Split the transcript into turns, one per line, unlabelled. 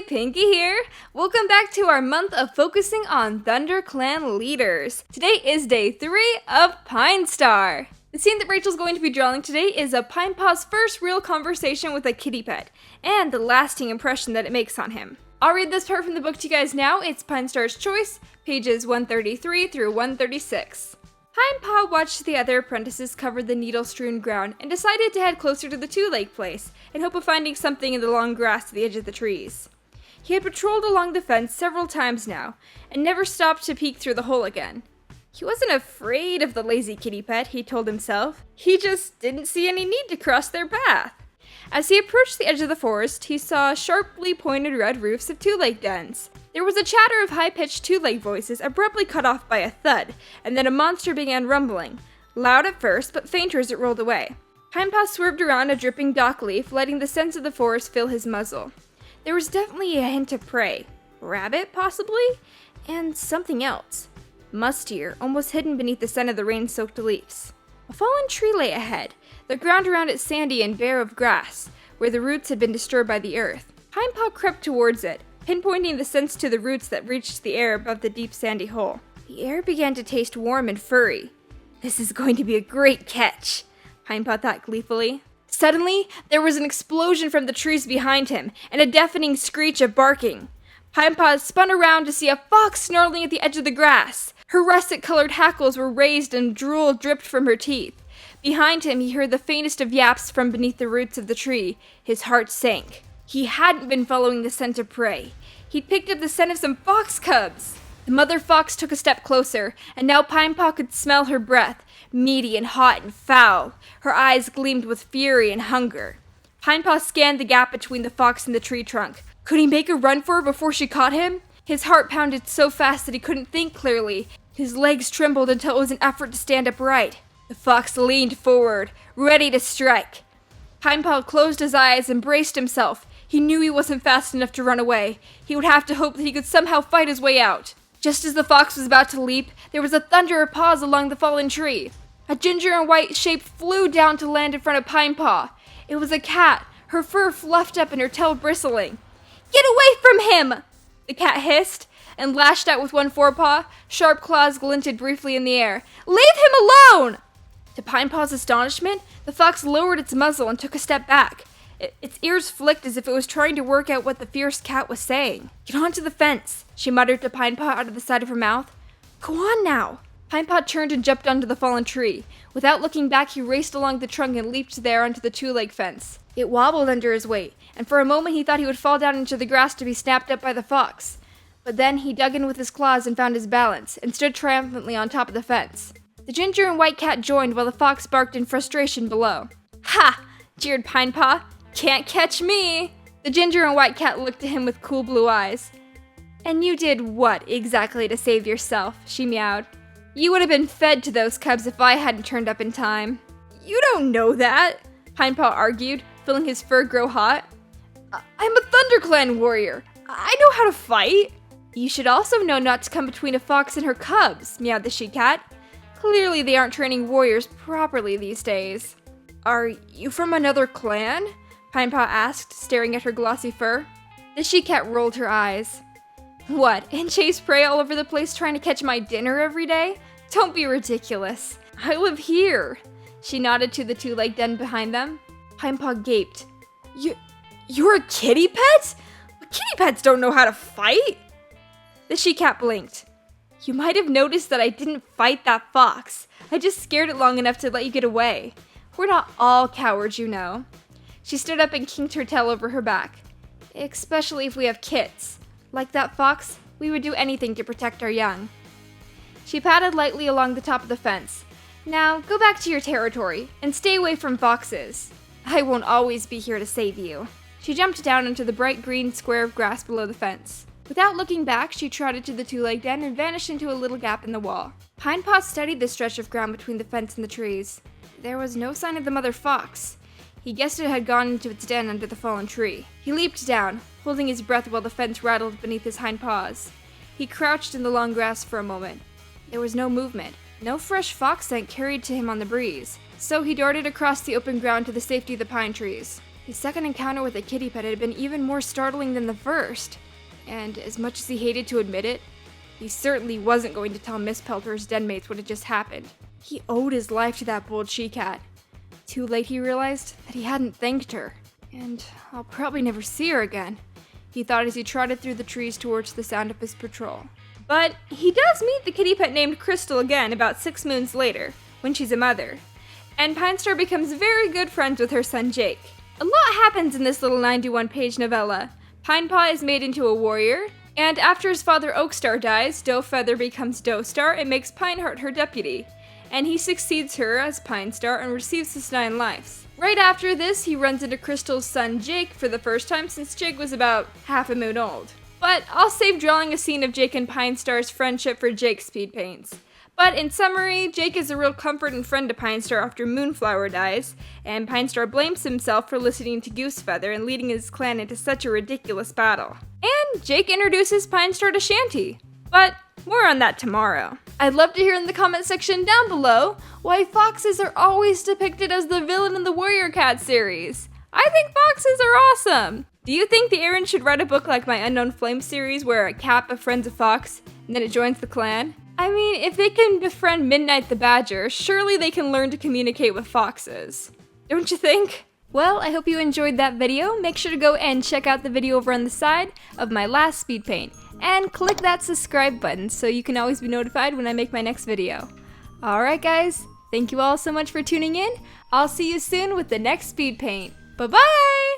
Pinky here. Welcome back to our month of focusing on ThunderClan leaders. Today is day 3 of Pinestar. The scene that Rachel's going to be drawing today is a Pinepaw's first real conversation with a kitty pet, and the lasting impression that it makes on him. I'll read this part from the book to you guys now. It's Pinestar's Choice, pages 133 through 136. Pinepaw watched the other apprentices cover the needle-strewn ground and decided to head closer to the two-leg place in hope of finding something in the long grass at the edge of the trees. He had patrolled along the fence several times now and never stopped to peek through the hole again. He wasn't afraid of the lazy kitty pet, he told himself. He just didn't see any need to cross their path. As he approached the edge of the forest, he saw sharply pointed red roofs of two-leg dens. There was a chatter of high-pitched two-leg voices abruptly cut off by a thud, and then a monster began rumbling, loud at first, but fainter as it rolled away. Pinepaw swerved around a dripping dock leaf, letting the scents of the forest fill his muzzle. There was definitely a hint of prey. Rabbit, possibly? And something else. Mustier, almost hidden beneath the scent of the rain-soaked leaves. A fallen tree lay ahead, the ground around it sandy and bare of grass, where the roots had been disturbed by the earth. Pinepaw crept towards it, pinpointing the scents to the roots that reached the air above the deep sandy hole. The air began to taste warm and furry. This is going to be a great catch, Pinepaw thought gleefully. Suddenly, there was an explosion from the trees behind him, and a deafening screech of barking. Pinepaw spun around to see a fox snarling at the edge of the grass. Her russet-colored hackles were raised and drool dripped from her teeth. Behind him, he heard the faintest of yaps from beneath the roots of the tree. His heart sank. He hadn't been following the scent of prey. He'd picked up the scent of some fox cubs. The mother fox took a step closer, and now Pinepaw could smell her breath, meaty and hot and foul. Her eyes gleamed with fury and hunger. Pinepaw scanned the gap between the fox and the tree trunk. Could he make a run for her before she caught him? His heart pounded so fast that he couldn't think clearly. His legs trembled until it was an effort to stand upright. The fox leaned forward, ready to strike. Pinepaw closed his eyes and braced himself. He knew he wasn't fast enough to run away. He would have to hope that he could somehow fight his way out. Just as the fox was about to leap, there was a thunder of paws along the fallen tree. A ginger and white shape flew down to land in front of Pinepaw. It was a cat, her fur fluffed up and her tail bristling. "Get away from him!" the cat hissed and lashed out with one forepaw. Sharp claws glinted briefly in the air. "Leave him alone!" To Pinepaw's astonishment, the fox lowered its muzzle and took a step back. Its ears flicked as if it was trying to work out what the fierce cat was saying. "Get onto the fence," she muttered to Pinepaw out of the side of her mouth. "Go on now." Pinepaw turned and jumped onto the fallen tree. Without looking back, he raced along the trunk and leaped there onto the two-leg fence. It wobbled under his weight, and for a moment he thought he would fall down into the grass to be snapped up by the fox. But then he dug in with his claws and found his balance, and stood triumphantly on top of the fence. The ginger and white cat joined while the fox barked in frustration below. "Ha!" jeered Pinepaw. "Can't catch me!" The ginger and white cat looked at him with cool blue eyes. "And you did what exactly to save yourself?" she meowed. "You would have been fed to those cubs if I hadn't turned up in time." "You don't know that," Pinepaw argued, feeling his fur grow hot. "I'm a ThunderClan warrior. I know how to fight." "You should also know not to come between a fox and her cubs," meowed the she-cat. "Clearly they aren't training warriors properly these days." "Are you from another clan?" Pinepaw asked, staring at her glossy fur. The she-cat rolled her eyes. "What, and chase prey all over the place trying to catch my dinner every day? Don't be ridiculous. I live here." She nodded to the two-leg den behind them. Pinepaw gaped. You're a kitty pet? Kitty pets don't know how to fight." The she-cat blinked. "You might have noticed that I didn't fight that fox. I just scared it long enough to let you get away. We're not all cowards, you know." She stood up and kinked her tail over her back. "Especially if we have kits. Like that fox, we would do anything to protect our young." She padded lightly along the top of the fence. "Now, go back to your territory, and stay away from foxes. I won't always be here to save you." She jumped down into the bright green square of grass below the fence. Without looking back, she trotted to the two-leg den and vanished into a little gap in the wall. Pinepaw studied the stretch of ground between the fence and the trees. There was no sign of the mother fox. He guessed it had gone into its den under the fallen tree. He leaped down, holding his breath while the fence rattled beneath his hind paws. He crouched in the long grass for a moment. There was no movement. No fresh fox scent carried to him on the breeze. So he darted across the open ground to the safety of the pine trees. His second encounter with a kitty pet had been even more startling than the first, and as much as he hated to admit it, he certainly wasn't going to tell Miss Pelter's den mates what had just happened. He owed his life to that bold she-cat. Too late he realized that he hadn't thanked her, and I'll probably never see her again, he thought as he trotted through the trees towards the sound of his patrol. But he does meet the kitty pet named Crystal again about 6 moons later, when she's a mother, and Pinestar becomes very good friends with her son Jake. A lot happens in this little 91-page novella. Pinepaw is made into a warrior, and after his father Oakstar dies, Dowfeather becomes Dowstar and makes Pineheart her deputy, and he succeeds her as Pinestar and receives his 9 lives. Right after this, he runs into Crystal's son Jake for the first time since Jake was about half a moon old. But I'll save drawing a scene of Jake and Pinestar's friendship for Jake's speed paints. But in summary, Jake is a real comfort and friend to Pinestar after Moonflower dies, and Pinestar blames himself for listening to Goosefeather and leading his clan into such a ridiculous battle. And Jake introduces Pinestar to Shanty. But more on that tomorrow. I'd love to hear in the comment section down below why foxes are always depicted as the villain in the Warrior Cat series. I think foxes are awesome! Do you think the Aaron should write a book like my Unknown Flame series where a cat befriends a fox and then it joins the clan? I mean, if they can befriend Midnight the Badger, surely they can learn to communicate with foxes. Don't you think? Well, I hope you enjoyed that video. Make sure to go and check out the video over on the side of my last speed paint. And click that subscribe button so you can always be notified when I make my next video. Alright guys, thank you all so much for tuning in. I'll see you soon with the next speed paint. Bye-bye!